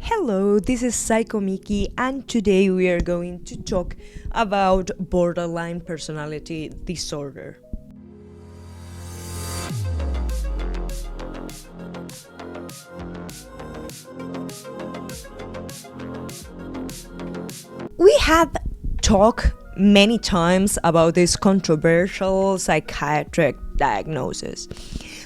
Hello, this is Psychomiki, and today we are going to talk about borderline personality disorder. We have talked many times about this controversial psychiatric diagnosis,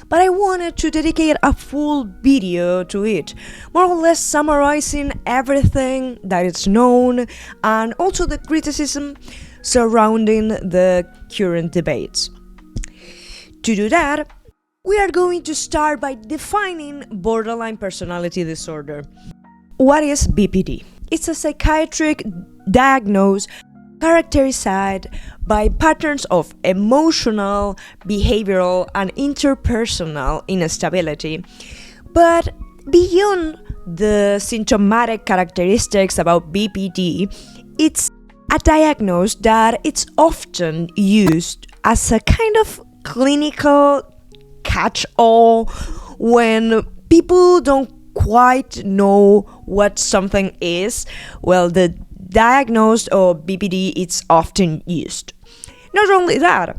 but I wanted to dedicate a full video to it, more or less summarizing everything that is known and also the criticism surrounding the current debates. To do that, we are going to start by defining borderline personality disorder. What is BPD? It's a psychiatric diagnosis characterized by patterns of emotional, behavioral, and interpersonal instability. But beyond the symptomatic characteristics about BPD, it's a diagnosis that it's often used as a kind of clinical catch-all when people don't quite know what something is. Well, the diagnosis of BPD is often used. Not only that,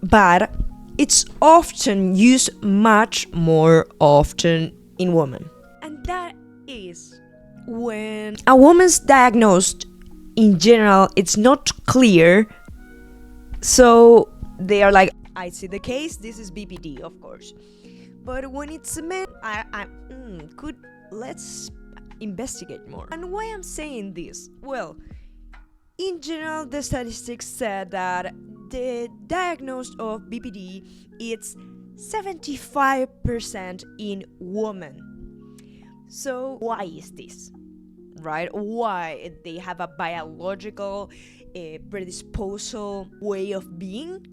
but it's often used much more often in women. And that is when a woman's diagnosed in general, it's not clear. So they are like, I see the case, this is BPD, of course. But when it's a man, let's investigate more. And why I'm saying this? Well, in general, the statistics said that the diagnosis of BPD is 75% in women. So why is this? Right? Why they have a biological predisposal way of being,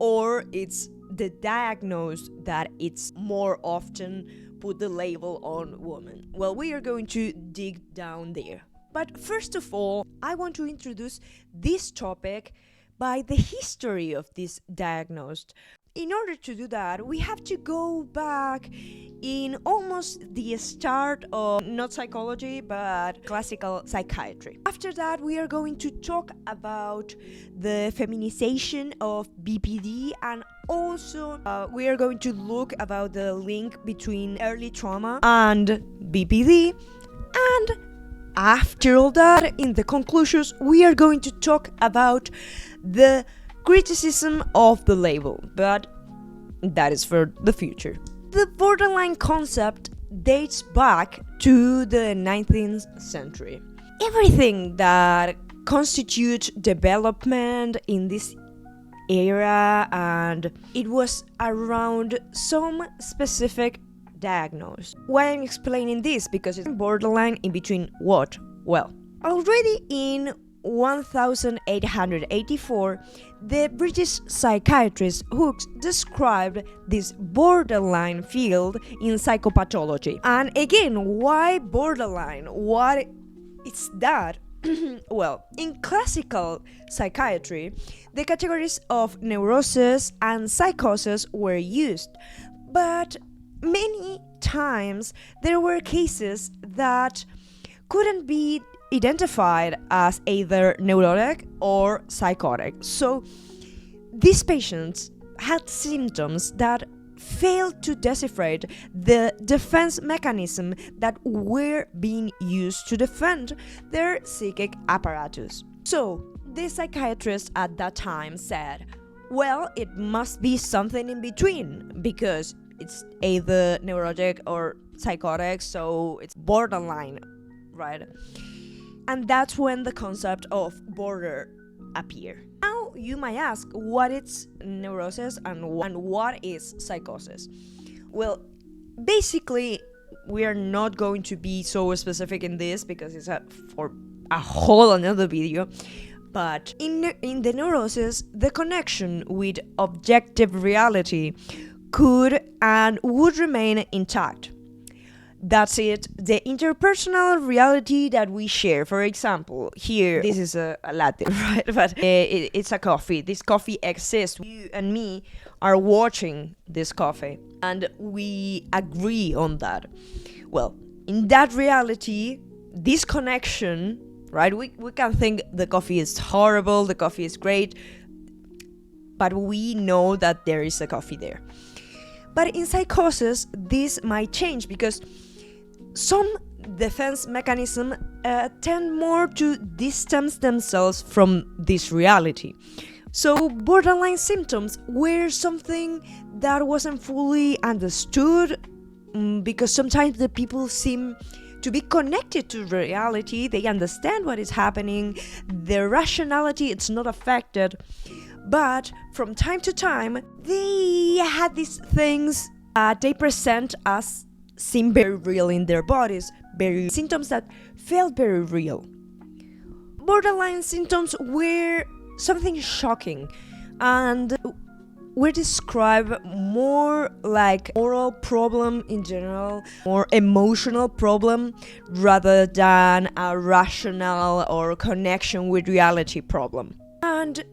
or it's the diagnosis that it's more often put the label on women? Well, we are going to dig down there. But first of all, I want to introduce this topic by the history of this diagnosis. In order to do that, we have to go back in almost the start of not psychology, but classical psychiatry. After that, we are going to talk about the feminization of BPD, and also we are going to look about the link between early trauma and BPD. And after all that, in the conclusions, we are going to talk about the criticism of the label, but that is for the future. The borderline concept dates back to the 19th century. Everything that constitutes development in this era, and it was around some specific diagnosis. Why I'm explaining this? Because it's borderline in between what? Well, already in 1884, the British psychiatrist Hooks described this borderline field in psychopathology. And again, why borderline? What is that? Well, in classical psychiatry, the categories of neurosis and psychosis were used, but many times there were cases that couldn't be identified as either neurotic or psychotic. So these patients had symptoms that failed to decipher the defense mechanism that were being used to defend their psychic apparatus. So the psychiatrist at that time said, well, it must be something in between, because it's either neurotic or psychotic, so it's borderline, right? And that's when the concept of border appeared. Now you might ask, what is neurosis and what is psychosis? Well, basically, we are not going to be so specific in this because it's for a whole another video. But in the neurosis, the connection with objective reality could and would remain intact. That's it, the interpersonal reality that we share. For example, here, this is a latte, right? But it's a coffee. This coffee exists. You and me are watching this coffee, and we agree on that. Well, in that reality, this connection, right? We can think the coffee is horrible, the coffee is great, but we know that there is a coffee there. But in psychosis, this might change because some defense mechanisms tend more to distance themselves from this reality. So borderline symptoms were something that wasn't fully understood, because sometimes the people seem to be connected to reality. They understand what is happening. Their rationality it's not affected. But from time to time, they had these things they present as seem very real in their bodies, very symptoms that felt very real. Borderline symptoms were something shocking and were described more like moral problem in general, more emotional problem rather than a rational or connection with reality problem. And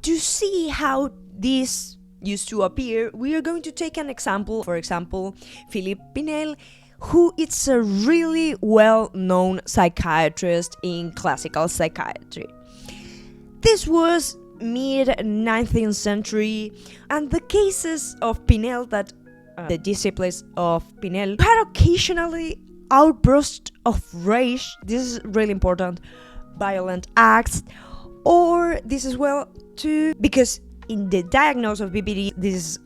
to see how this used to appear, we are going to take an example. For example, Philippe Pinel, who is a really well-known psychiatrist in classical psychiatry. This was mid-19th century, and the cases of Pinel that the disciples of Pinel had occasionally outbursts of rage. This is really important. Violent acts, or this as well too, because in the diagnosis of BPD, this is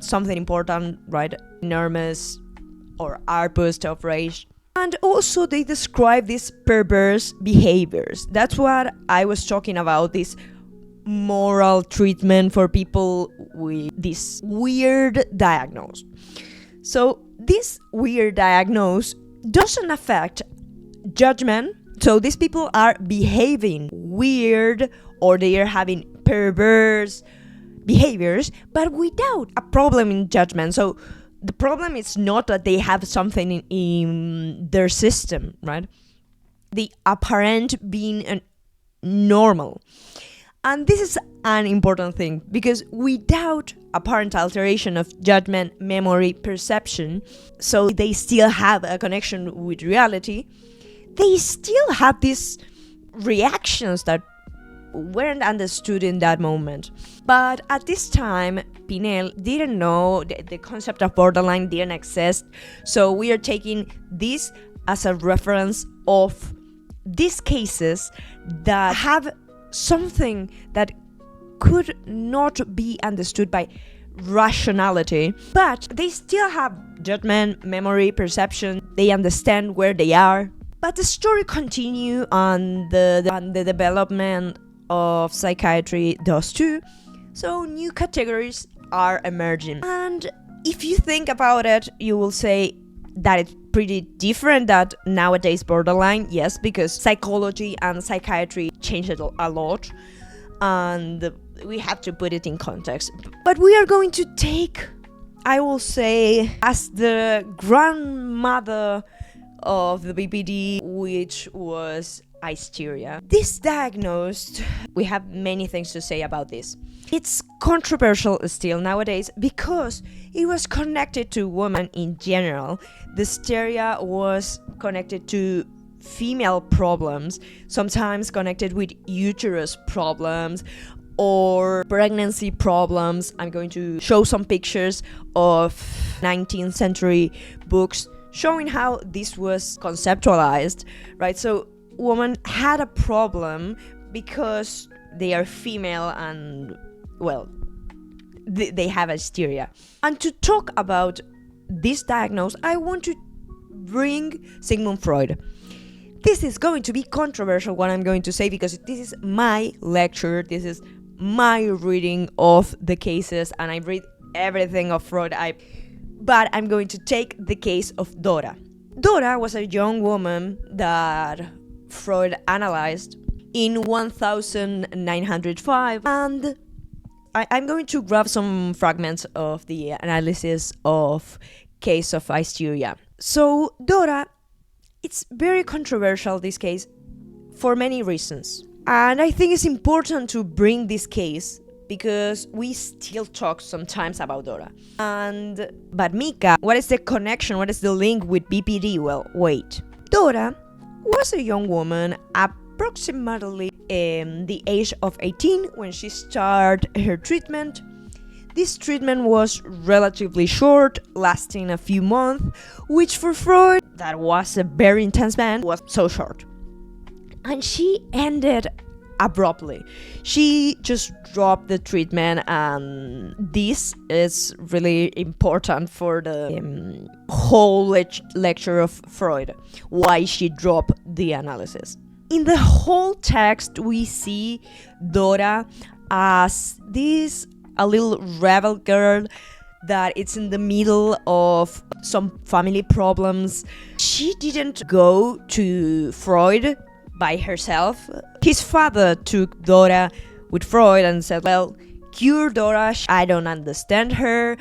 something important, right? Enormous or outburst of rage. And also they describe these perverse behaviors. That's what I was talking about, this moral treatment for people with this weird diagnosis. So this weird diagnosis doesn't affect judgment. So these people are behaving weird or they are having perverse behaviors, but without a problem in judgment. So the problem is not that they have something in their system, right? The apparent being normal. And this is an important thing because without apparent alteration of judgment, memory, perception, so they still have a connection with reality, they still have these reactions that weren't understood in that moment. But at this time, Pinel didn't know, the concept of borderline didn't exist, so we are taking this as a reference of these cases that have something that could not be understood by rationality, but they still have judgment, memory, perception, they understand where they are. But the story continues and the development of psychiatry does too. So new categories are emerging. And if you think about it, you will say that it's pretty different that nowadays borderline, yes, because psychology and psychiatry changed a lot and we have to put it in context. But we are going to take, I will say, as the grandmother of the BPD, which was hysteria. This diagnosed, we have many things to say about this. It's controversial still nowadays because it was connected to women in general. The hysteria was connected to female problems, sometimes connected with uterus problems or pregnancy problems. I'm going to show some pictures of 19th century books showing how this was conceptualized, right? So women had a problem because they are female and, well, they have hysteria. And to talk about this diagnosis, I want to bring Sigmund Freud. This is going to be controversial, what I'm going to say, because this is my lecture, this is my reading of the cases, and I read everything of Freud. But I'm going to take the case of Dora. Dora was a young woman that Freud analyzed in 1905, and I'm going to grab some fragments of the analysis of case of hysteria. So Dora, it's very controversial, this case, for many reasons. And I think it's important to bring this case because we still talk sometimes about Dora. But Mika, what is the connection? What is the link with BPD? Well, wait. Dora was a young woman, approximately the age of 18 when she started her treatment. This treatment was relatively short, lasting a few months, which for Freud, that was a very intense man, was so short. And she ended abruptly. She just dropped the treatment, and this is really important for the whole lecture of Freud, why she dropped the analysis. In the whole text, we see Dora as this a little rebel girl that it's in the middle of some family problems. She didn't go to Freud by herself. His father took Dora with Freud and said, well, cure Dora, I don't understand her,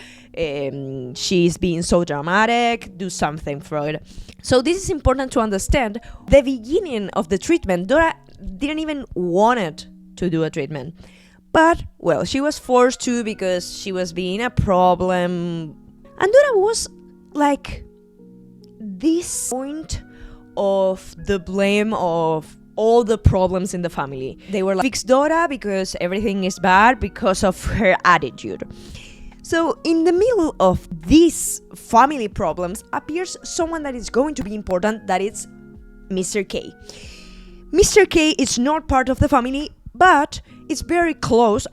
she's being so dramatic, do something, Freud. So this is important to understand. The beginning of the treatment, Dora didn't even want to do a treatment. But, well, she was forced to because she was being a problem. And Dora was like this point of the blame of all the problems in the family. They were like, fix Dora because everything is bad because of her attitude. So in the middle of these family problems appears someone that is going to be important, that is Mr. K. Mr. K is not part of the family, but it's very close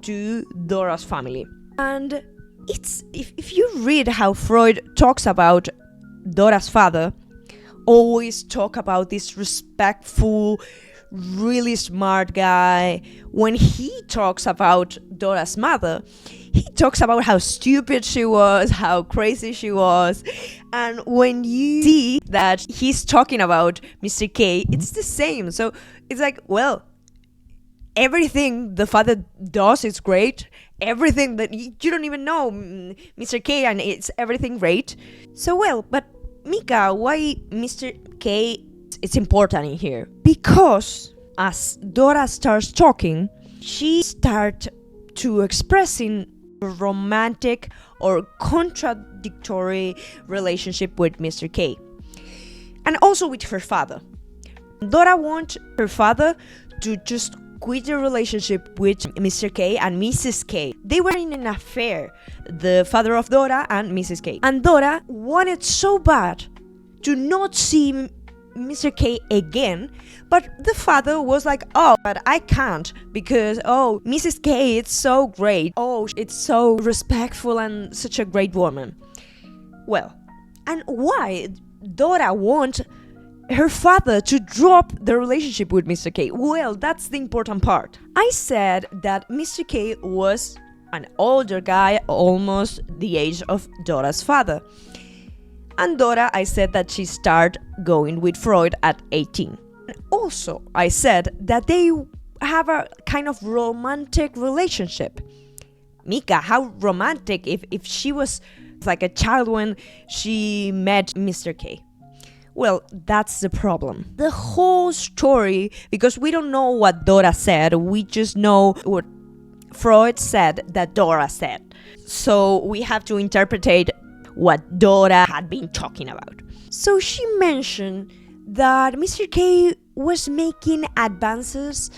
to Dora's family. And it's if you read how Freud talks about Dora's father, always talk about this respectful, really smart guy. When he talks about Dora's mother, he talks about how stupid she was, how crazy she was. And when you see that he's talking about Mr. K, it's the same. So it's like, well, everything the father does is great. Everything that you don't even know, Mr. K, and it's everything great. So, well, but Mika, why Mr. K is important in here? Because as Dora starts talking, she starts to expressing a romantic or contradictory relationship with Mr. K. And also with her father. Dora wants her father to just quit the relationship with Mr. K and Mrs. K. They were in an affair, the father of Dora and Mrs. K. And Dora wanted so bad to not see Mr. K again, but the father was like, oh, but I can't because, oh, Mrs. K, it's so great. Oh, it's so respectful and such a great woman. Well, and why Dora wants her father to drop the relationship with Mr. K? Well, that's the important part. I said that Mr. K was an older guy, almost the age of Dora's father. And Dora, I said that she started going with Freud at 18. And also, I said that they have a kind of romantic relationship. Mika, how romantic if she was like a child when she met Mr. K? Well, that's the problem. The whole story, because we don't know what Dora said, we just know what Freud said that Dora said. So we have to interpret what Dora had been talking about. So she mentioned that Mr. K was making advances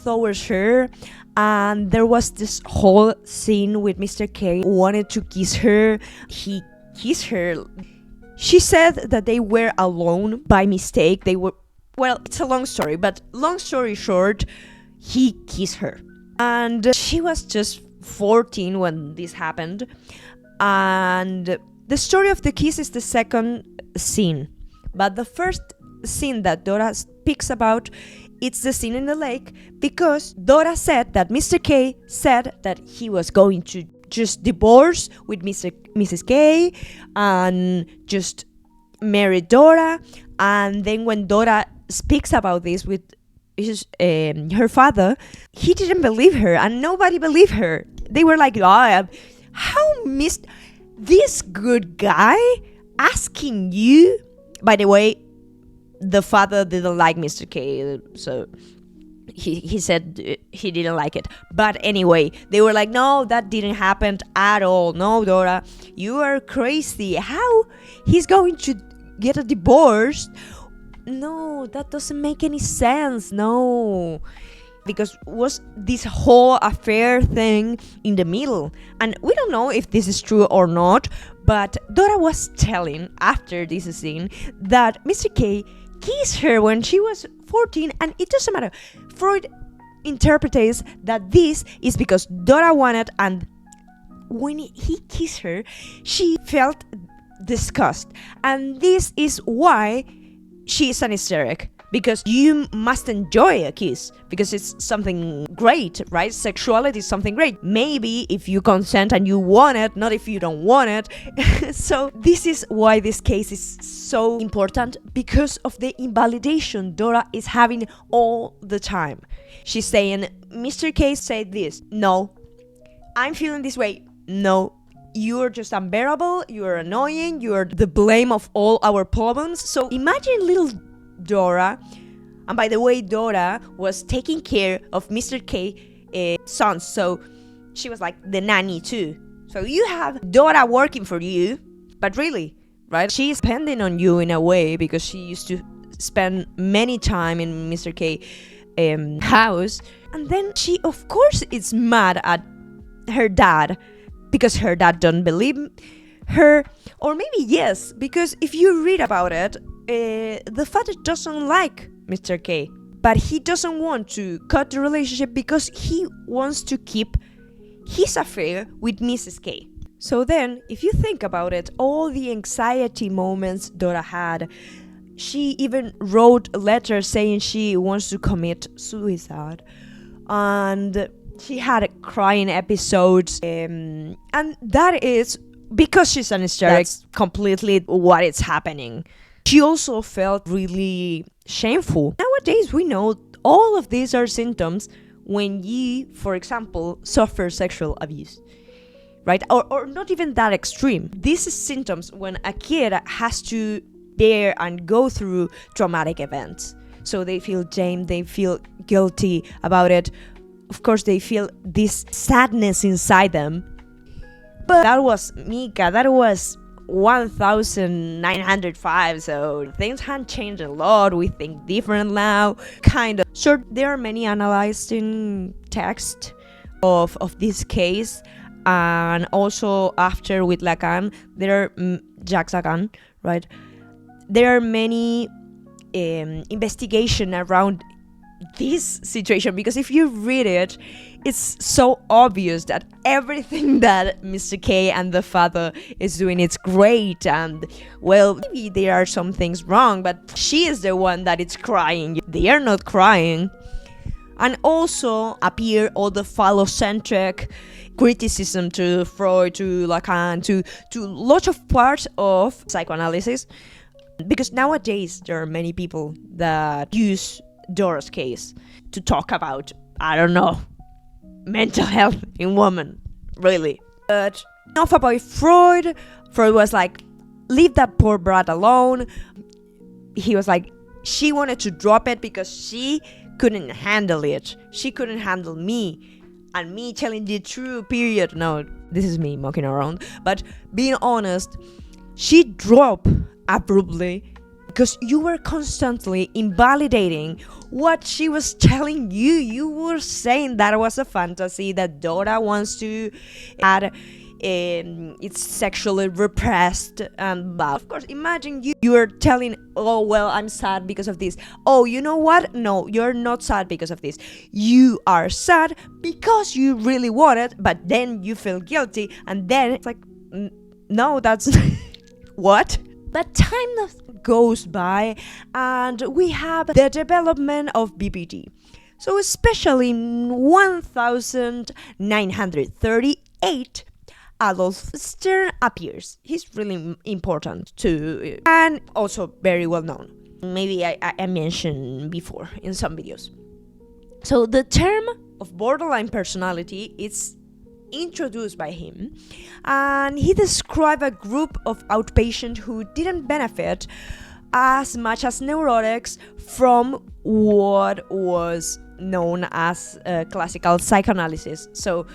towards her, and there was this whole scene with Mr. K wanted to kiss her. He kissed her. She said that they were alone by mistake. They were, well, it's a long story, but long story short, he kissed her. And she was just 14 when this happened. And the story of the kiss is the second scene. But the first scene that Dora speaks about, it's the scene in the lake, because Dora said that Mr. K said that he was going to just divorce with Mrs. K and just marry Dora. And then when Dora speaks about this with her father, he didn't believe her, and nobody believed her. They were like, oh, how missed this good guy asking you? By the way, the father didn't like Mr. K, so he said he didn't like it. But anyway, they were like, no, that didn't happen at all. No, Dora, you are crazy. How he's going to get a divorce no, that doesn't make any sense. No. Because was this whole affair thing in the middle. And we don't know if this is true or not, but Dora was telling after this scene that Mr. K kissed her when she was 14, and it doesn't matter. Freud interprets that this is because Dora wanted, and when he kissed her, she felt disgust. And this is why she is an hysteric. Because you must enjoy a kiss, because it's something great, right? Sexuality is something great. Maybe if you consent and you want it, not if you don't want it. So this is why this case is so important, because of the invalidation Dora is having all the time. She's saying, Mr. K said this. No. I'm feeling this way. No. You're just unbearable. You're annoying. You're the blame of all our problems. So imagine little Dora, and by the way, Dora was taking care of Mr. K's sons, so she was like the nanny too. So you have Dora working for you, but really, right? She's depending on you in a way, because she used to spend many time in Mr. K house, and then she, of course, is mad at her dad because her dad don't believe her, or maybe yes, because if you read about it, the father doesn't like Mr. K, but he doesn't want to cut the relationship because he wants to keep his affair with Mrs. K. So then, if you think about it, all the anxiety moments Dora had, she even wrote a letter saying she wants to commit suicide, and she had crying episodes, and that is because she's an hysteric. That's completely what is happening. She also felt really shameful. Nowadays, we know all of these are symptoms when you, for example, suffer sexual abuse, right? Or not even that extreme. These are symptoms when a kid has to bear and go through traumatic events. So they feel shame, they feel guilty about it. Of course, they feel this sadness inside them. But that was Mika, that was 1905, so things have changed a lot. We think different now, kind of. Sure, there are many analyzed in text of this case, and also after with Lacan, there are Jacques Lacan, right? There are many investigation around this situation, because if you read it, it's so obvious that everything that Mr. K and the father is doing is great, and well, maybe there are some things wrong, but she is the one that is crying. They are not crying. And also appear all the phallocentric criticism to Freud, to Lacan, to lots of parts of psychoanalysis, because nowadays there are many people that use Dora's case to talk about, I don't know, mental health in women, really. But enough about Freud. Freud was like, leave that poor brat alone. He was like, she wanted to drop it because she couldn't handle it. She couldn't handle me, and me telling the true period. No, this is me mocking around, but being honest, she dropped abruptly because you were constantly invalidating what she was telling you. You were saying that was a fantasy, that Dora wants to add, it's sexually repressed, and blah. Of course, imagine you are telling, oh well, I'm sad because of this. Oh, you know what? No, you're not sad because of this. You are sad because you really want it, but then you feel guilty, and then it's like, no, that's what? But time goes by, and we have the development of BPD. So especially in 1938, Adolf Stern appears. He's really important too, and also very well known. Maybe I mentioned before in some videos. So the term of borderline personality is introduced by him, and he described a group of outpatients who didn't benefit as much as neurotics from what was known as classical psychoanalysis. So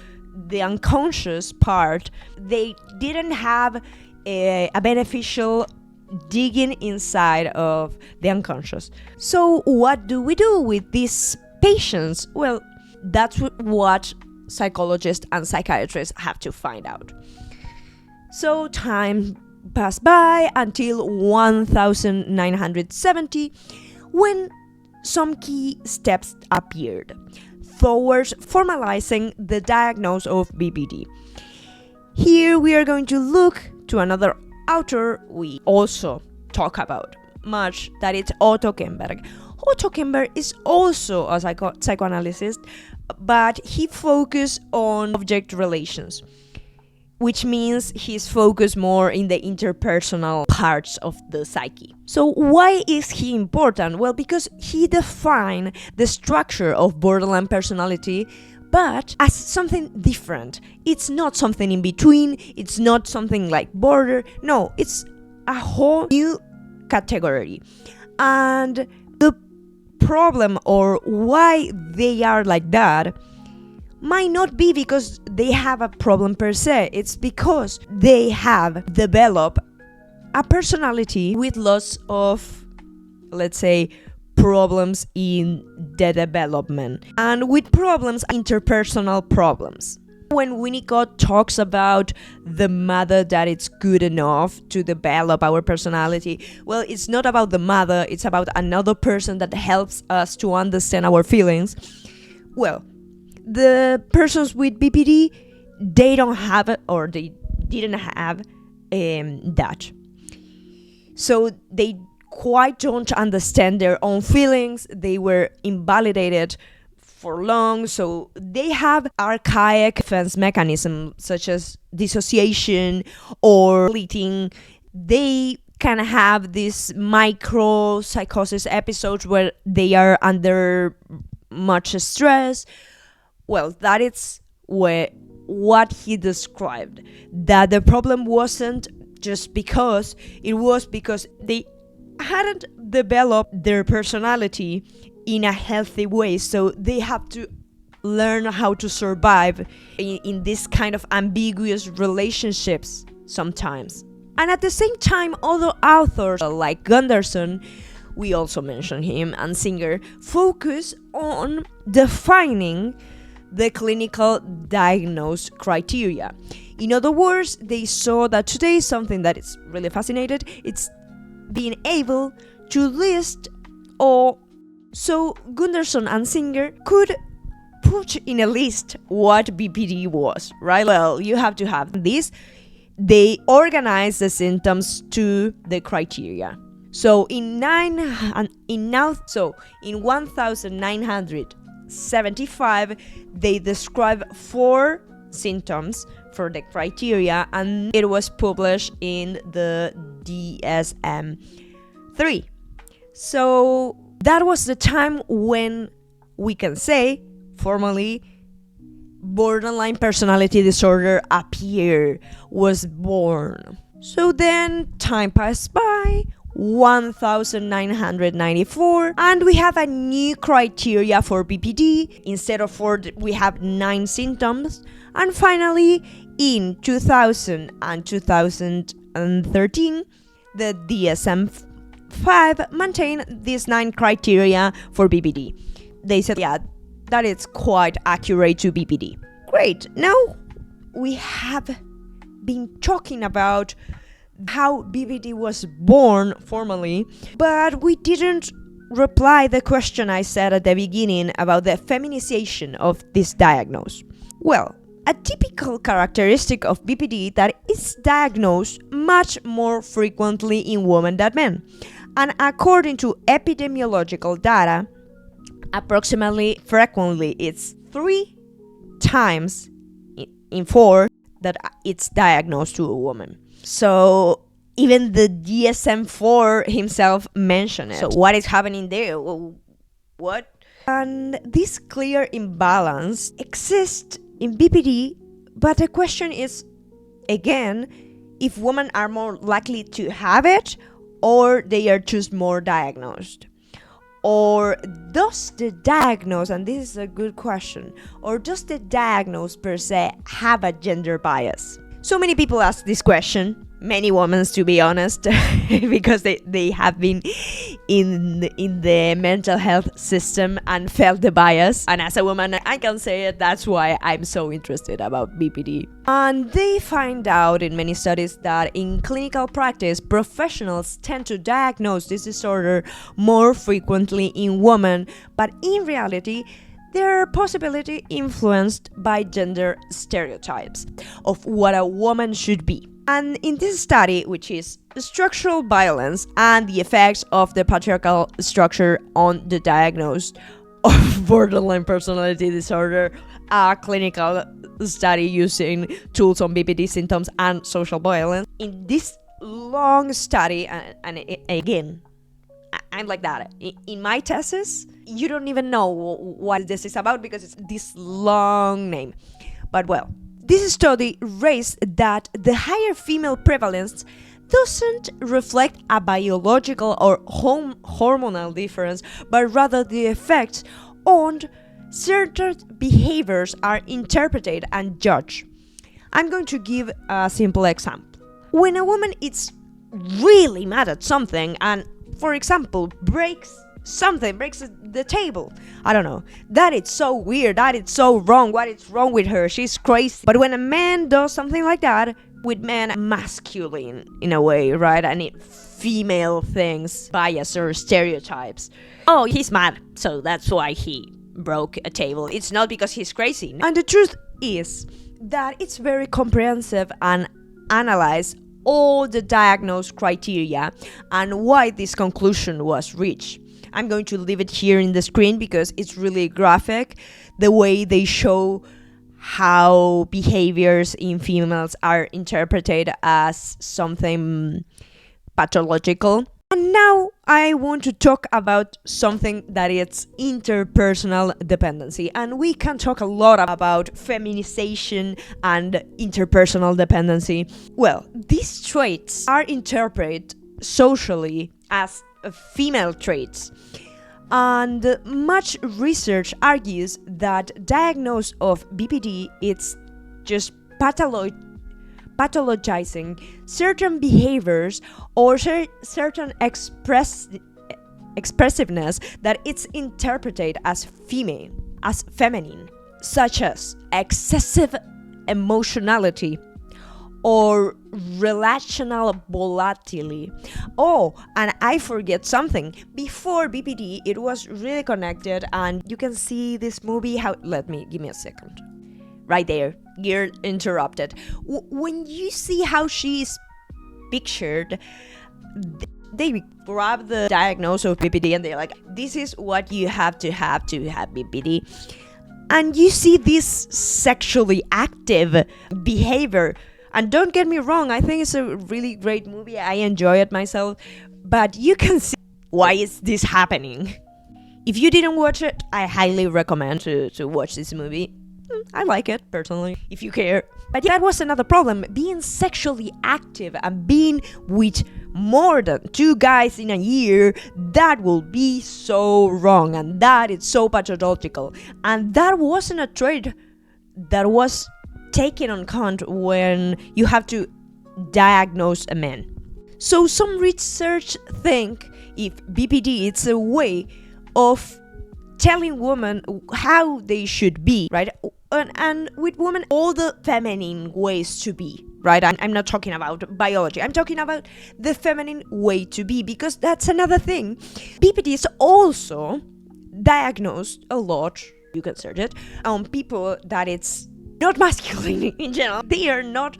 the unconscious part, they didn't have a beneficial digging inside of the unconscious. So what do we do with these patients? Well, that's what psychologists and psychiatrists have to find out. So time passed by until 1970, when some key steps appeared towards formalizing the diagnosis of BPD. Here we are going to look to another author we also talk about much, that is Otto Kemberg. Otto Kemberg is also a psychoanalyst, but he focused on object relations, which means he's focused more in the interpersonal parts of the psyche. So why is he important? Well, because he defined the structure of borderline personality, but as something different. It's not something in between, it's not something like border, no, it's a whole new category. And the problem, or why they are like that, might not be because they have a problem per se. It's because they have developed a personality with lots of, let's say, problems in the development, and with problems, interpersonal problems. When Winnicott talks about the mother that it's good enough to develop our personality, well, it's not about the mother, it's about another person that helps us to understand our feelings. Well, the persons with BPD, they don't have it, or they didn't have that. So they quite don't understand their own feelings. They were invalidated for long, so they have archaic defense mechanisms such as dissociation or fleeting. They can have these micro psychosis episodes where they are under much stress. Well, that is what he described, that the problem wasn't just because, it was because they hadn't developed their personality in a healthy way, so they have to learn how to survive in this kind of ambiguous relationships sometimes. And at the same time, other authors like Gunderson, we also mentioned him, and Singer, focus on defining the clinical diagnosis criteria. In other words, they saw that today something that is really fascinating, it's being able to list, or so Gunderson and Singer could put in a list what BPD was, right? Well, you have to have this. They organize the symptoms to the criteria. So in 1975, they describe 4 symptoms for the criteria, and it was published in the DSM-3. So that was the time when we can say formally borderline personality disorder was born. So then time passed by, 1994, and we have a new criteria for BPD. Instead of 4, we have 9 symptoms. And finally, in 2000 and 2013, the DSM-5 maintained these 9 criteria for BPD. They said, yeah, that is quite accurate to BPD. Great. Now we have been talking about how BPD was born formally, but we didn't reply the question I said at the beginning about the feminization of this diagnosis. Well, a typical characteristic of BPD that is diagnosed much more frequently in women than men. And according to epidemiological data, approximately frequently it's 3 times in 4 that it's diagnosed to a woman. So even the DSM-4 himself mentioned it. So what is happening there? What? And this clear imbalance exists in BPD, but the question is, again, if women are more likely to have it, or they are just more diagnosed. Or does the diagnosis, and this is a good question, or does the diagnosis per se have a gender bias? So many people ask this question, many women, to be honest, because they have been in the mental health system and felt the bias. And as a woman, I can say it, that's why I'm so interested about BPD. And they find out in many studies that in clinical practice, professionals tend to diagnose this disorder more frequently in women, but in reality, they're possibly influenced by gender stereotypes of what a woman should be. And in this study, which is structural violence and the effects of the patriarchal structure on the diagnosis of borderline personality disorder, a clinical study using tools on BPD symptoms and social violence. In this long study, again, I'm like that. In my thesis, you don't even know what this is about because it's this long name. But well, this study raised that the higher female prevalence doesn't reflect a biological or hormonal difference, but rather the effects on certain behaviors are interpreted and judged. I'm going to give a simple example. When a woman is really mad at something and, for example, breaks the table, I don't know, that is so weird, that is so wrong, what is wrong with her, she's crazy. But when a man does something like that, with men masculine in a way, right, and female things, bias or stereotypes, oh, he's mad, so that's why he broke a table, it's not because he's crazy. And the truth is that it's very comprehensive and analyze all the diagnosed criteria and why this conclusion was reached. I'm going to leave it here in the screen because it's really graphic, the way they show how behaviors in females are interpreted as something pathological. And now I want to talk about something that is interpersonal dependency. And we can talk a lot about feminization and interpersonal dependency. Well, these traits are interpreted socially as female traits. And much research argues that diagnosis of BPD is just pathologizing certain behaviors or certain expressiveness that it's interpreted as feminine, such as excessive emotionality or relational volatility. Oh, and I forget something. Before BPD, it was really connected, and you can see this movie. Give me a second. Right there, you're interrupted. When you see how she is pictured, they grab the diagnosis of BPD and they're like, this is what you have to have BPD. And you see this sexually active behavior. And don't get me wrong, I think it's a really great movie. I enjoy it myself. But you can see why is this happening. If you didn't watch it, I highly recommend to watch this movie. I like it, personally, if you care. But that was another problem. Being sexually active and being with more than 2 guys in a year, that will be so wrong. And that is so pathological. And that wasn't a trait that was taken on account when you have to diagnose a man. So some research think if BPD is a way of telling women how they should be, right? And with women, all the feminine ways to be, right? I'm not talking about biology. I'm talking about the feminine way to be, because that's another thing. BPD is also diagnosed a lot, you can search it, on people that it's not masculine in general. They are not,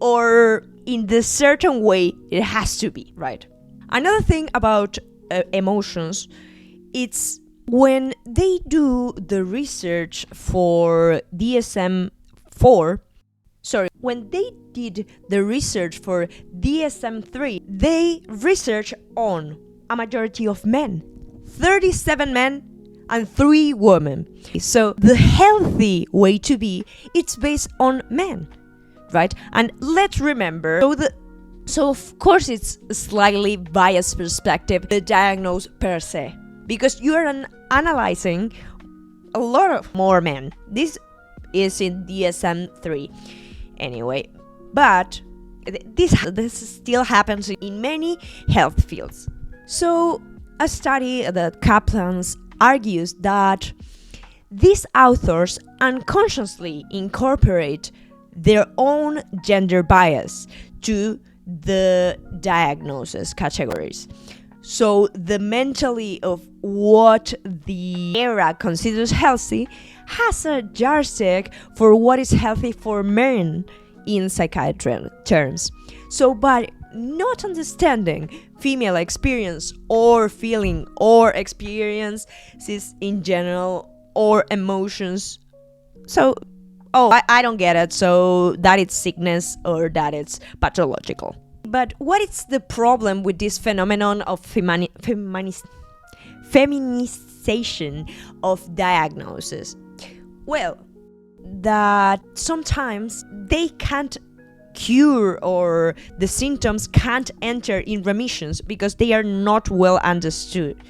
or in the certain way it has to be, right? Another thing about emotions, it's when they do the research for when they did the research for DSM-3, they research on a majority of men, 37 men and 3 women. So the healthy way to be, it's based on men, right? And let's remember, so of course it's a slightly biased perspective, the diagnosis per se, because you are analyzing a lot of more men. This is in DSM-3 anyway. But This still happens in many health fields. So a study that Kaplan's argues that these authors unconsciously incorporate their own gender bias to the diagnosis categories. So the mentality of what the era considers healthy has a yardstick for what is healthy for men in psychiatry terms. So by not understanding female experience or feeling or experiences in general or emotions, so I don't get it, so that it's sickness or that it's pathological. But what is the problem with this phenomenon of feminization of diagnosis? Well, that sometimes they can't cure or the symptoms can't enter in remissions because they are not well understood.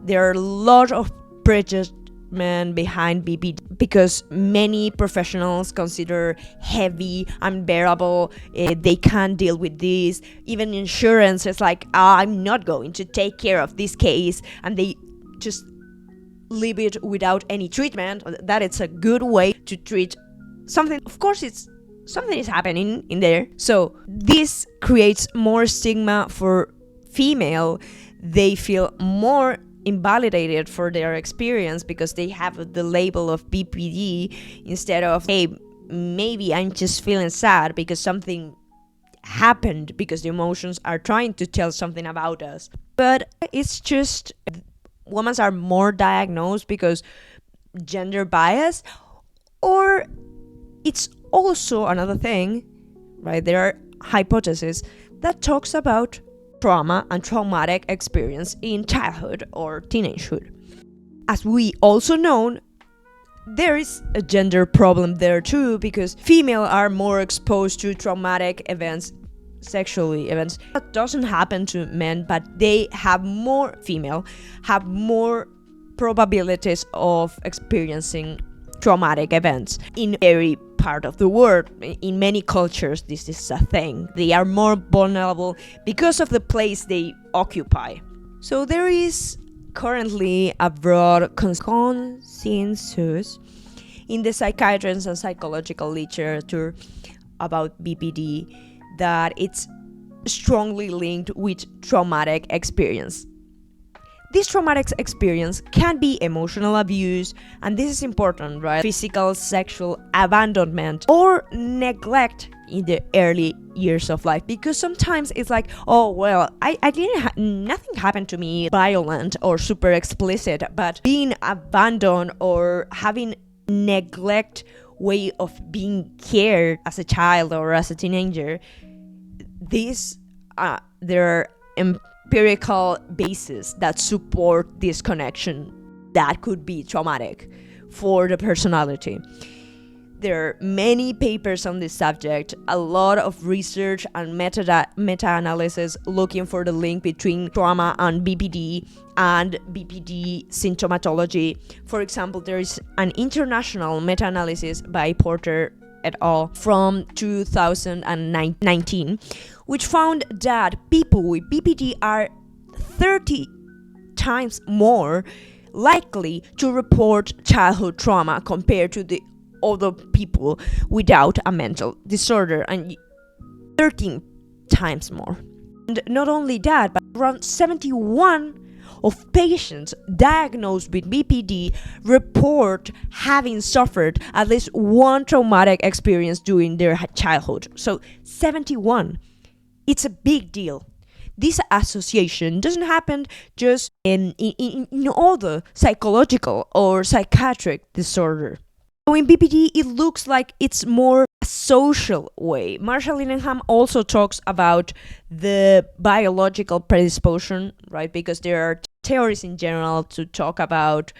There are a lot of prejudice behind BPD because many professionals consider heavy, unbearable, they can't deal with this. Even insurance is like, I'm not going to take care of this case, and they just leave it without any treatment. That it's a good way to treat something. Of course, something is happening in there. So this creates more stigma for female. They feel more invalidated for their experience because they have the label of BPD instead of, hey, maybe I'm just feeling sad because something happened, because the emotions are trying to tell something about us. But it's just women are more diagnosed because gender bias, or it's also another thing, right? There are hypotheses that talks about trauma and traumatic experience in childhood or teenagehood. As we also know, there is a gender problem there too, because female are more exposed to traumatic events, sexually events. That doesn't happen to men, but they have more probabilities of experiencing traumatic events in every part of the world. In many cultures, this is a thing. They are more vulnerable because of the place they occupy. So there is currently a broad consensus in the psychiatrists and psychological literature about BPD that it's strongly linked with traumatic experience. This traumatic experience can be emotional abuse, and this is important, right? Physical, sexual abandonment, or neglect in the early years of life. Because sometimes it's like, oh, well, nothing happened to me violent or super explicit, but being abandoned or having neglect way of being cared as a child or as a teenager, there are empirical basis that support this connection that could be traumatic for the personality. There are many papers on this subject, a lot of research and meta-analysis looking for the link between trauma and BPD symptomatology. For example, there is an international meta-analysis by Porter et al. From 2019, which found that people with BPD are 30 times more likely to report childhood trauma compared to the other people without a mental disorder, and 13 times more. And not only that, but around 71 of patients diagnosed with BPD report having suffered at least one traumatic experience during their childhood. So 71. It's a big deal. This association doesn't happen just in all the psychological or psychiatric disorder. So in BPD, it looks like it's more a social way. Marsha Linehan also talks about the biological predisposition, right? Because there are theories in general to talk about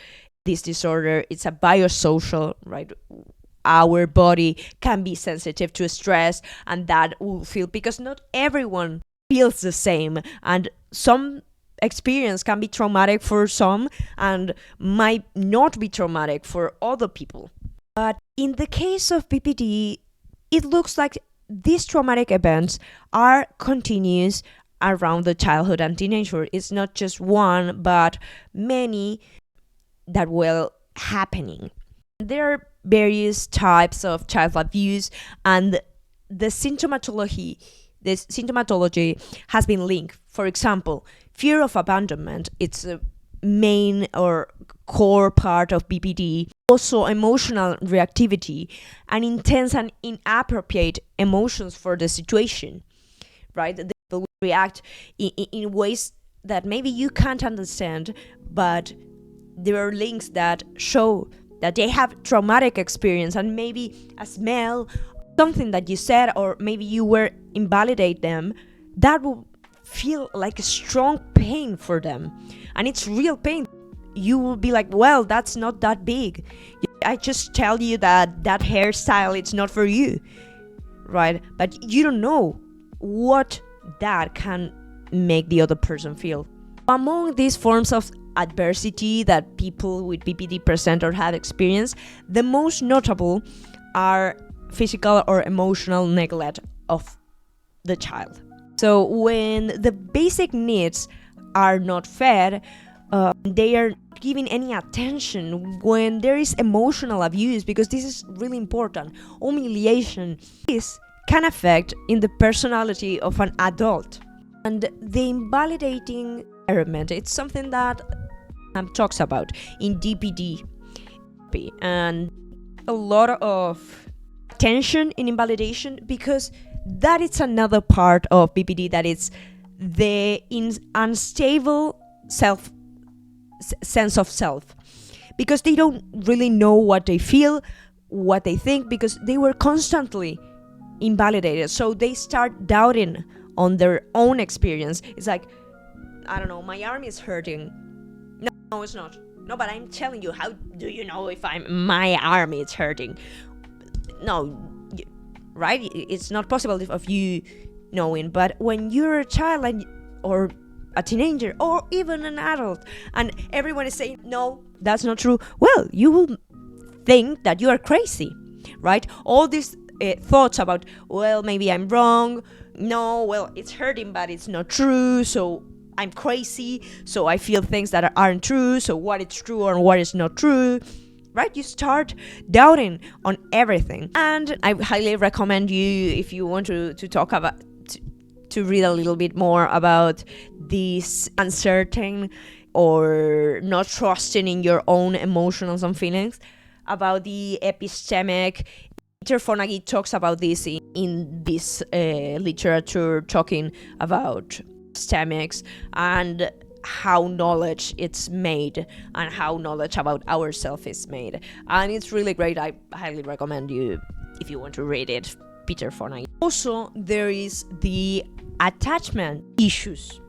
this disorder. It's a biosocial, right? Our body can be sensitive to stress, and that will feel, because not everyone feels the same, and some experience can be traumatic for some and might not be traumatic for other people. But in the case of BPD, it looks like these traumatic events are continuous around the childhood and teenagehood. It's not just one, but many that will happening. There are various types of child abuse, and the symptomatology has been linked. For example, fear of abandonment, it's a main or core part of BPD. Also emotional reactivity and intense and inappropriate emotions for the situation, right? They will react in ways that maybe you can't understand, but there are links that show that they have traumatic experience, and maybe a smell, something that you said, or maybe you were invalidate them, that will feel like a strong pain for them, and it's real pain. You will be like, well, that's not that big. I just tell you that that hairstyle, it's not for you, right? But you don't know what that can make the other person feel. Among these forms of adversity that people with BPD present or have experienced, the most notable are physical or emotional neglect of the child. So when the basic needs are not fed, they are giving any attention. When there is emotional abuse, because this is really important, humiliation, this can affect in the personality of an adult. And the invalidating environment, it's something that talks about in DPD, and a lot of tension in invalidation, because that is another part of BPD, that is the unstable sense of self, because they don't really know what they feel, what they think, because they were constantly invalidated. So they start doubting on their own experience. It's like, I don't know, my arm is hurting. No, it's not. No, but I'm telling you, how do you know if my arm is hurting? No, right? It's not possible of you knowing. But when you're a child or a teenager or even an adult, and everyone is saying, no, that's not true, well, you will think that you are crazy, right? All these thoughts about, well, maybe I'm wrong. No, well, it's hurting, but it's not true. So I'm crazy. So I feel things that aren't true. So what is true or what is not true, right? You start doubting on everything. And I highly recommend you, if you want to talk about, to read a little bit more about this uncertain or not trusting in your own emotions and feelings, about the epistemic. Bateman Fonagy talks about this in this literature, talking about epistemics and how knowledge it's made and how knowledge about ourselves is made. And it's really great. I highly recommend you, if you want to read it, Bateman Fonagy. Also, there is the attachment issues.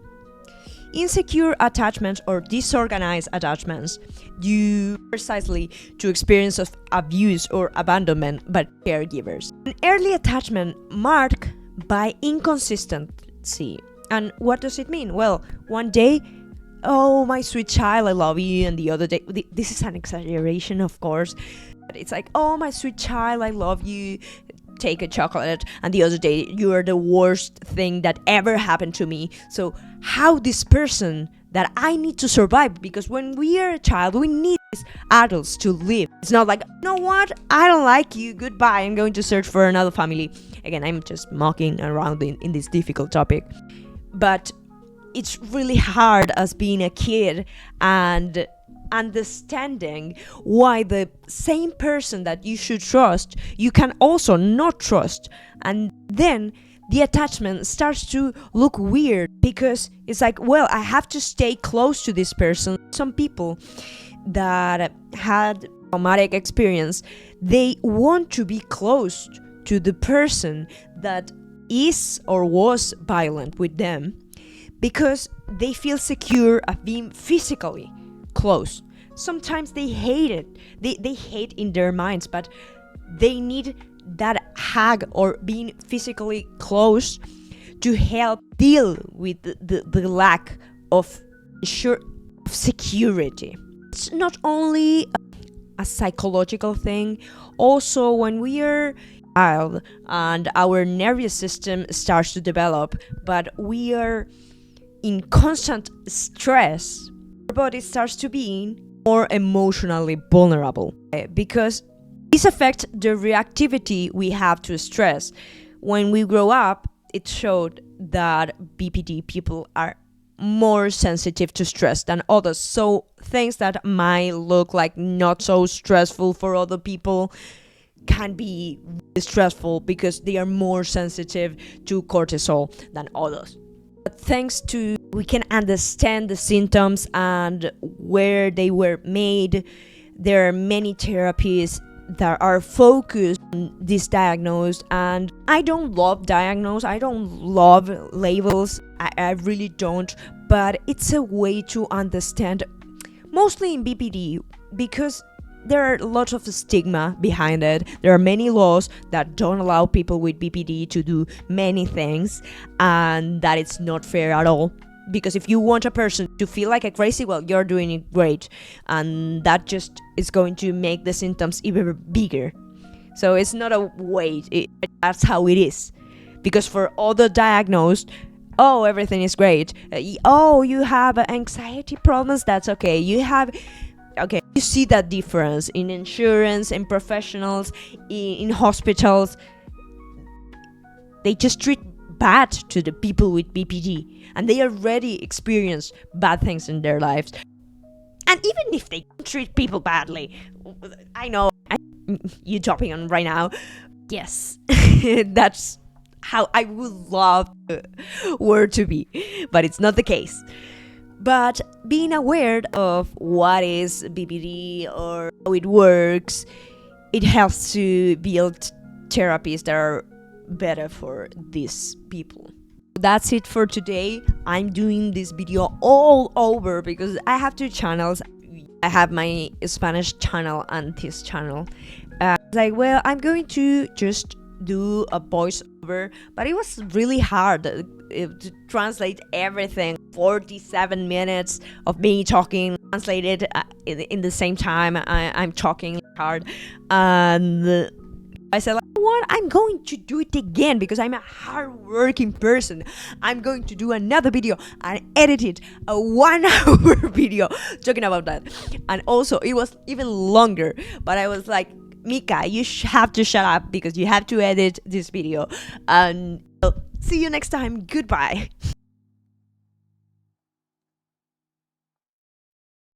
Insecure attachments or disorganized attachments due precisely to experience of abuse or abandonment by caregivers. An early attachment marked by inconsistency. And what does it mean? Well, one day, oh, my sweet child, I love you, and the other day, this is an exaggeration, of course, but it's like, oh, my sweet child, I love you, take a chocolate, and the other day, you are the worst thing that ever happened to me. So how this person that I need to survive, because when we are a child, we need these adults to live. It's not like, you know what, I don't like you, goodbye, I'm going to search for another family. Again, I'm just mocking around in this difficult topic. But it's really hard as being a kid and understanding why the same person that you should trust, you can also not trust. And then the attachment starts to look weird, because it's like, well, I have to stay close to this person. Some people that had traumatic experience, they want to be close to the person that is or was violent with them, because they feel secure of being physically close. Sometimes they hate it. They hate in their minds, but they need that hug or being physically close to help deal with the lack of security. It's not only a psychological thing. Also, when we are child and our nervous system starts to develop, but we are in constant stress, our body starts to be more emotionally vulnerable because this affects the reactivity we have to stress. When we grow up, it showed that BPD people are more sensitive to stress than others. So things that might look like not so stressful for other people can be really stressful because they are more sensitive to cortisol than others. But thanks to we can understand the symptoms and where they were made, there are many therapies that are focused on this diagnosis. And I don't love diagnose, I don't love labels, I really don't, but it's a way to understand, mostly in BPD, because there are lots of stigma behind it. There are many laws that don't allow people with BPD to do many things, and that it's not fair at all. Because if you want a person to feel like a crazy, well, you're doing it great, and that just is going to make the symptoms even bigger. So it's not a way, that's how it is. Because for other diagnosed, oh, everything is great. Oh, you have anxiety problems, that's okay. You see that difference in insurance, in professionals, in hospitals. They just treat bad to the people with BPD, and they already experience bad things in their lives. And even if they don't treat people badly, I know you jumping on right now. Yes, that's how I would love the world to be, but it's not the case. But being aware of what is BPD or how it works, it helps to build therapies that are better for these people. That's it for today. I'm doing this video all over because I have two channels. I have my Spanish channel and this channel. I'm going to just do a voiceover, but it was really hard to translate everything. 47 minutes of me talking, translated in the same time I'm talking hard, and I said, like, what? I'm going to do it again because I'm a hard-working person. I'm going to do another video and edit it, a 1 hour video talking about that. And also, it was even longer, but I was like, Mika, you have to shut up because you have to edit this video. And see you next time. Goodbye.